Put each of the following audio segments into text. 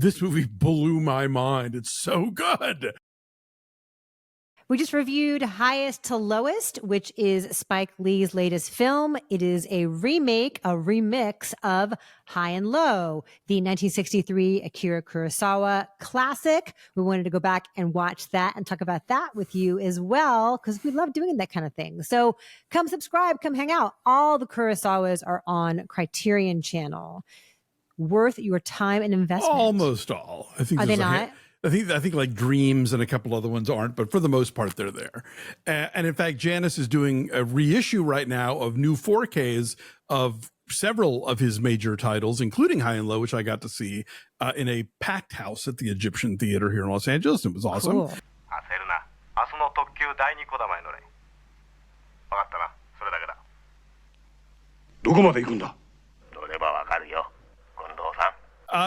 This movie blew my mind. It's so good. We just reviewed Highest to Lowest, which is Spike Lee's latest film. It is a remix of High and Low, the 1963 Akira Kurosawa classic. We wanted to go back and watch that and talk about that with you as well, because we love doing that kind of thing. So come subscribe, come hang out. All the Kurosawas are on Criterion Channel. Worth your time and investment. Almost all. I think. Are they not? I think like Dreams and a couple other ones aren't, but for the most part, they're there. And in fact, Janice is doing a reissue right now of new 4Ks of several of his major titles, including High and Low, which I got to see in a packed house at the Egyptian Theater here in Los Angeles. It was awesome. Cool.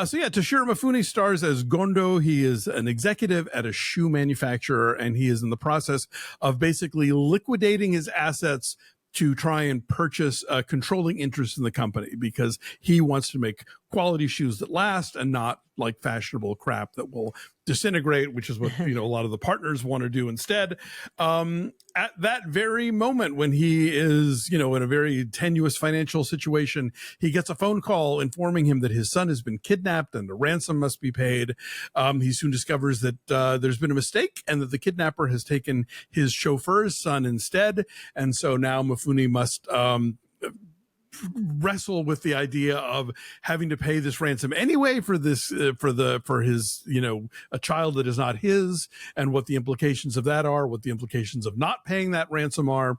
So yeah, Toshiro Mifune stars as Gondo. He is an executive at a shoe manufacturer, and he is in the process of basically liquidating his assets to try and purchase a controlling interest in the company, because he wants to make quality shoes that last and not like fashionable crap that will disintegrate, which is what, a lot of the partners want to do instead. At that very moment when he is, in a very tenuous financial situation, he gets a phone call informing him that his son has been kidnapped and a ransom must be paid. He soon discovers that there's been a mistake and that the kidnapper has taken his chauffeur's son instead. And so now Mifune must wrestle with the idea of having to pay this ransom anyway for this for his a child that is not his, and what the implications of that are, what the implications of not paying that ransom are.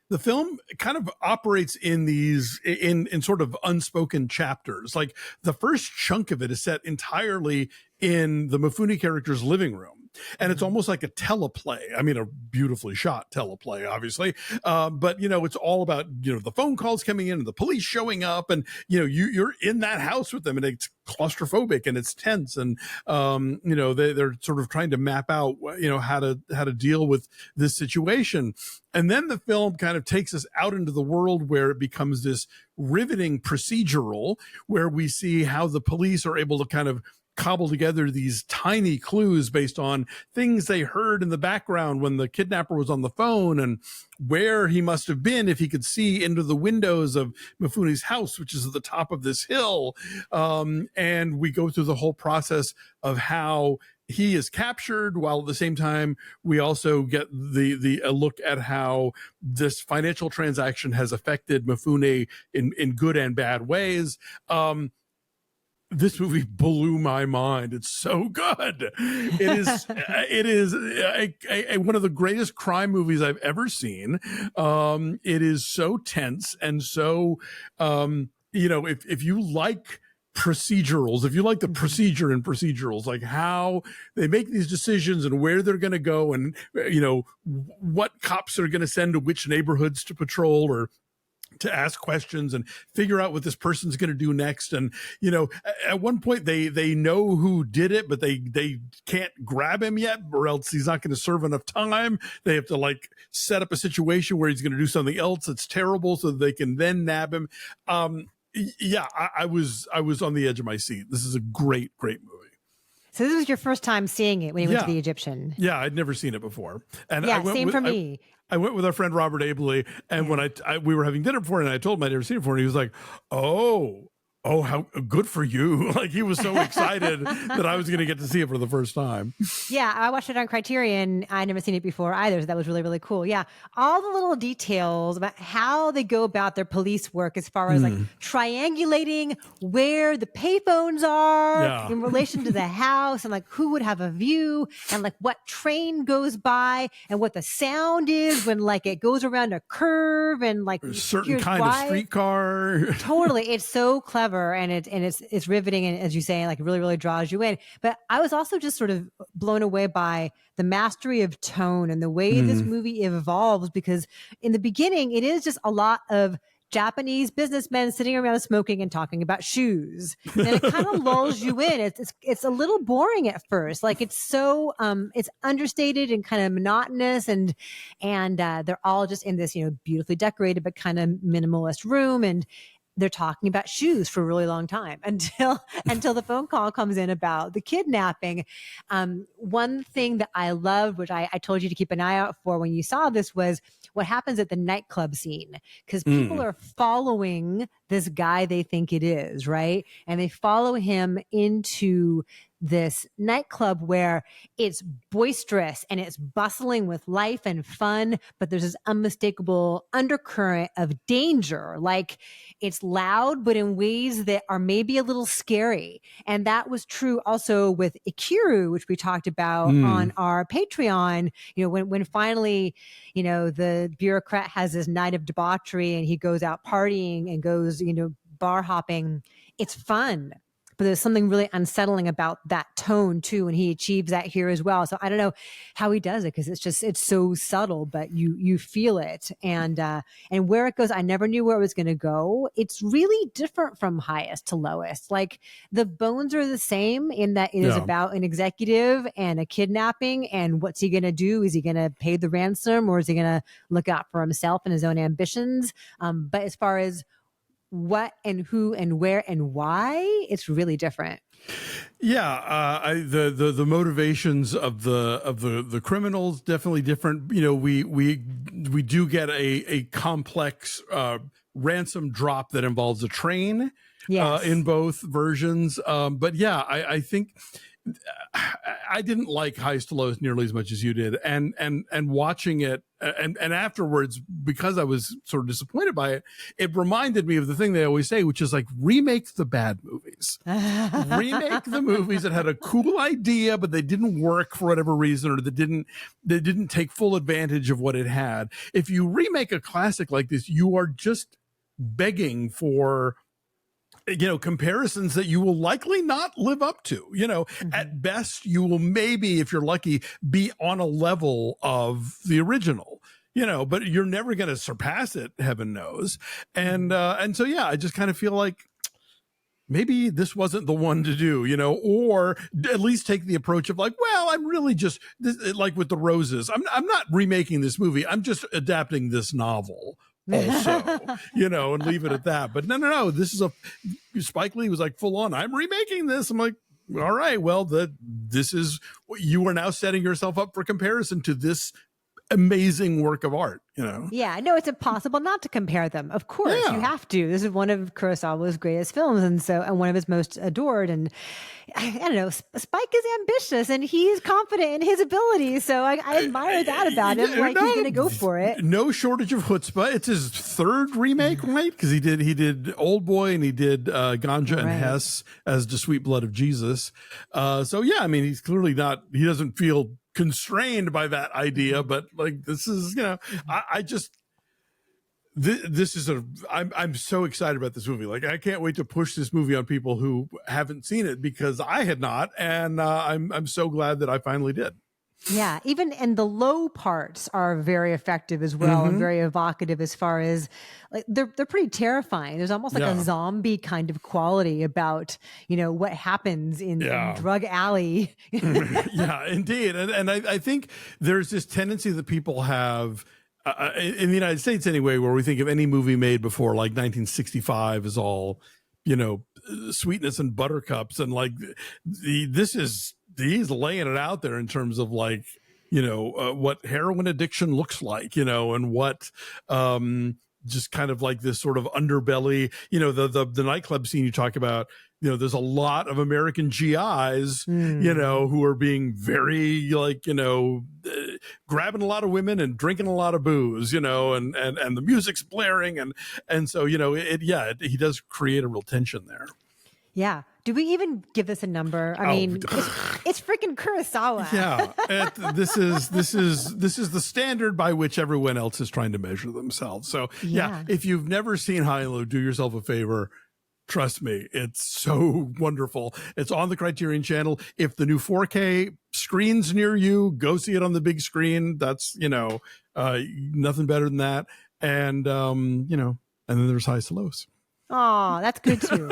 The film kind of operates in these in sort of unspoken chapters. Like the first chunk of it is set entirely in the Mifune character's living room. And it's almost like a teleplay. I mean, a beautifully shot teleplay, obviously. But, it's all about, the phone calls coming in and the police showing up, and, you're in that house with them, and it's claustrophobic and it's tense. And, they're sort of trying to map out, how to deal with this situation. And then the film kind of takes us out into the world where it becomes this riveting procedural, where we see how the police are able to kind of cobble together these tiny clues based on things they heard in the background when the kidnapper was on the phone, and where he must have been if he could see into the windows of Mifune's house, which is at the top of this hill. And we go through the whole process of how he is captured, while at the same time we also get a look at how this financial transaction has affected Mifune in good and bad ways. This movie blew my mind. It's so good. It is one of the greatest crime movies I've ever seen. It is so tense and so, if you like procedurals, if you like the procedure in procedurals, like how they make these decisions and where they're going to go, and, what cops are going to send to which neighborhoods to patrol or to ask questions and figure out what this person's going to do next. And, at one point they know who did it, but they can't grab him yet, or else he's not going to serve enough time. They have to set up a situation where he's going to do something else that's terrible so that they can then nab him. Yeah, I was on the edge of my seat. This is a great movie. So this was your first time seeing it when you went to the Egyptian? Yeah, I'd never seen it before. And same for me. I went with our friend Robert Abley, and when we were having dinner before, and I told him I'd never seen it before, and he was like, oh, how good for you. Like, he was so excited that I was going to get to see it for the first time. Yeah, I watched it on Criterion. I'd never seen it before either, so that was really, really cool. Yeah, all the little details about how they go about their police work as far as triangulating where the payphones are in relation to the house, and who would have a view, and what train goes by, and what the sound is when it goes around a curve, and a certain kind of streetcar. Totally, it's so clever. And it's riveting, and as you say, really, really draws you in. But I was also just sort of blown away by the mastery of tone and the way this movie evolves, because in the beginning it is just a lot of Japanese businessmen sitting around smoking and talking about shoes. And it kind of lulls you in. It's a little boring at first. It's so it's understated and kind of monotonous, and they're all just in this beautifully decorated but kind of minimalist room, and they're talking about shoes for a really long time until the phone call comes in about the kidnapping. One thing that I loved, which I told you to keep an eye out for when you saw this, was what happens at the nightclub scene, because people are following this guy they think it is, right? And they follow him into this nightclub where it's boisterous and it's bustling with life and fun, but there's this unmistakable undercurrent of danger. Like, it's loud, but in ways that are maybe a little scary. And that was true also with Akira, which we talked about on our Patreon. You know, when finally, you know, the bureaucrat has this night of debauchery and he goes out partying and goes, you know, bar hopping. It's fun. But there's something really unsettling about that tone too, and he achieves that here as well. So I don't know how he does it, because it's so subtle, but you feel it, and where it goes, I never knew where it was going to go. It's really different from highest to lowest. Like, the bones are the same in that it is about an executive and a kidnapping, and what's he going to do? Is he going to pay the ransom, or is he going to look out for himself and his own ambitions? But as far as what and who and where and why, it's really different. Yeah, the motivations of the criminals definitely different. You know, we do get a complex ransom drop that involves a train. Yes. In both versions. But yeah, I think I didn't like Highest to Lowest nearly as much as you did, and watching it and afterwards, because I was sort of disappointed by it, it reminded me of the thing they always say, which is like, remake the bad movies. Remake the movies that had a cool idea, but they didn't work for whatever reason, or they didn't take full advantage of what it had. If you remake a classic like this, you are just begging for, you know, comparisons that you will likely not live up to. You know, at best, you will maybe, if you're lucky, be on a level of the original, you know, but you're never going to surpass it, heaven knows. And so, yeah, I just kind of feel like maybe this wasn't the one to do, you know, or at least take the approach of like, well, I'm really just like with the Roses. I'm not remaking this movie. I'm just adapting this novel also, you know, and leave it at that. But no, this is Spike Lee was like full on, I'm remaking this. I'm like, all right, well, this is, you are now setting yourself up for comparison to this amazing work of art, you know? Yeah, no, it's impossible not to compare them. Of course, you have to. This is one of Kurosawa's greatest films, and one of his most adored. And I don't know, Spike is ambitious and he's confident in his abilities. So I admire that about him. Like, he's going to go for it. No shortage of chutzpah. It's his third remake, right? Because he did Old Boy and he did Ganja and Hess as The Sweet Blood of Jesus. So yeah, I mean, he's clearly not. He doesn't feel constrained by that idea, but like, this is, you know, I'm so excited about this movie. Like, I can't wait to push this movie on people who haven't seen it, because I had not, and I'm so glad that I finally did. Yeah, and the low parts are very effective as well, and very evocative, as far as like they're pretty terrifying. There's almost like a zombie kind of quality about, you know, what happens in Drug Alley. Yeah, indeed. And I think there's this tendency that people have in the United States anyway, where we think of any movie made before like 1965 is all, you know, sweetness and buttercups, and like he's laying it out there in terms of like, you know, what heroin addiction looks like, you know, and what just kind of like this sort of underbelly, you know, the nightclub scene you talk about, you know, there's a lot of American GIs, you know, who are being very like, you know, grabbing a lot of women and drinking a lot of booze, you know, and the music's blaring. And so, you know, he does create a real tension there. Yeah. Do we even give this a number? I mean, it's freaking Kurosawa. Yeah. This is the standard by which everyone else is trying to measure themselves. So yeah, if you've never seen High and Low, do yourself a favor. Trust me, it's so wonderful. It's on the Criterion Channel. If the new 4K screen's near you, go see it on the big screen. That's, you know, nothing better than that. And, you know, and then there's Highest to Lows. Oh, that's good too.